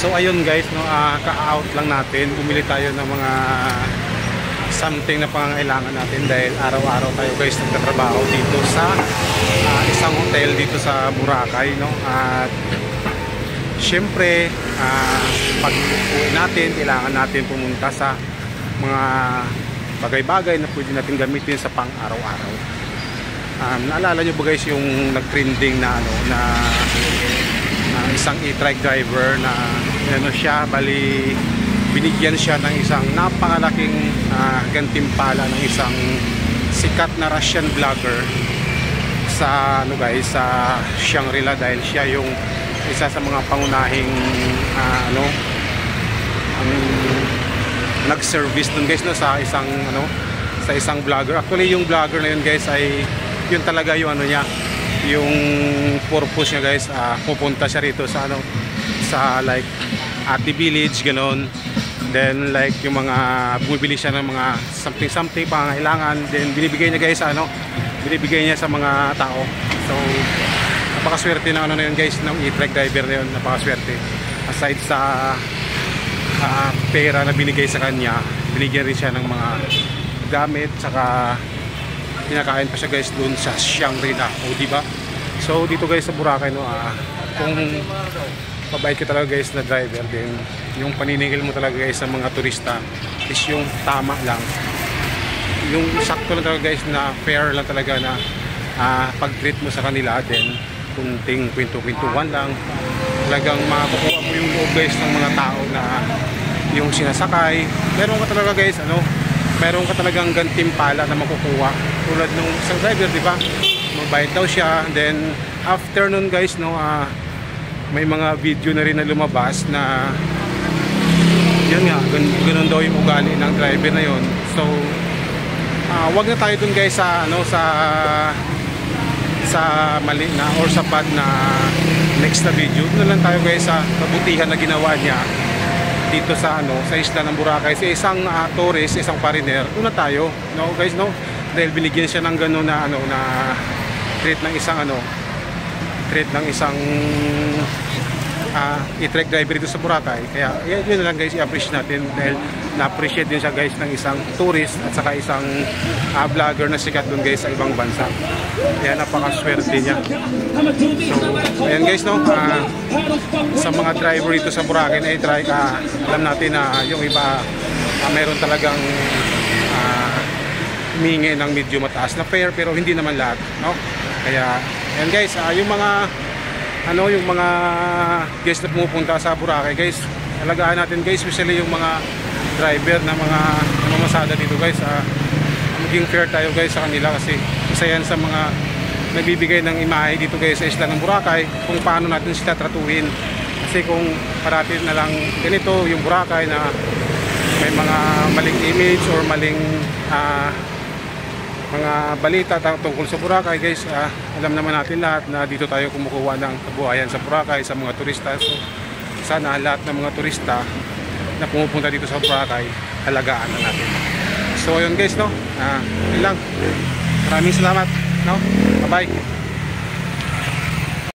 So ayun guys, no, ka-out lang natin. Bumili tayo ng mga something na pangangailangan natin dahil araw-araw tayo guys nagtatrabaho dito sa isang hotel dito sa Boracay, no? At syempre pag uwi natin, kailangan natin pumunta sa mga bagay-bagay na pwede natin gamitin sa pang-araw-araw. Naalala nyo ba guys yung nag-trending na isang e-trike driver na siya, bali binigyan siya ng isang napakalaking gantimpala ng isang sikat na Russian vlogger sa sa Shangri-La dahil siya yung isa sa mga pangunahing nag-service dun guys, no, sa isang vlogger. Actually yung vlogger na yun guys ay yun talaga yung yung purpose niya guys. Pupunta siya rito sa sa like Ati Village ganon, then like yung mga bumibili siya ng mga something pangangailangan, then binibigay niya guys binibigay niya sa mga tao. So napakaswerte na na yun guys ng e-trike driver na yun, napakaswerte. Aside sa pera na binigay sa kanya, binigyan rin siya ng mga gamit, saka pinakain pa siya guys doon sa Shangri-La, o diba? So dito guys sa Boracay, no, kung mabait ka talaga guys na driver, din yung paniningil mo talaga guys sa mga turista is yung tama lang, yung sakto lang talaga guys, na fair lang talaga na pag-treat mo sa kanila, din kunting kwento-kwentuhan lang, talagang makukuha mo yung loob guys ng mga tao na yung sinasakay. Meron ka talaga guys meron ka talagang gantimpala na makukuha tulad nung isang driver, di ba? Mabait daw siya. Then after nun guys, no, may mga video na rin na lumabas na yun nga, ganun daw yung ugali ng driver na yun. So wag na tayo dun guys sa mali na or sa bad na next na video. Doon lang tayo guys sa kabutihan na ginawa niya dito sa sa isla ng Boracay, sa isang tourist, isang foreigner. Doon na tayo, no guys, no, dahil binigyan siya ng gano'n na na treat ng isang e-trike driver dito sa Boracay. Kaya yun na lang guys, i-appreciate natin dahil na-appreciate din siya guys ng isang tourist at saka isang vlogger na sikat doon guys sa ibang bansa. Kaya napakaswerte niya. So ayan guys, no, sa mga driver dito sa Boracay na e-trike, alam natin na yung iba meron talagang humingi ng medyo mataas na fare, pero hindi naman lahat, no? Kaya ayan guys, yung mga guys na pumupunta sa Boracay guys, alagaan natin guys, especially yung mga driver na mga namamasada dito guys, maging fair tayo guys sa kanila, kasi isa yan sa mga nagbibigay ng imahe dito guys sa isla ng Boracay, kung paano natin sila tratuhin. Kasi kung parati na lang ganito yung Boracay na may mga maling image or maling mga balita tungkol sa Boracay guys, alam naman natin lahat na dito tayo kumukuha ng kabuhayan sa Boracay sa mga turista. So sana lahat ng mga turista na pumupunta dito sa Boracay, alagaan na natin. So ayun guys, no, yun lang. Maraming salamat, no, bye bye.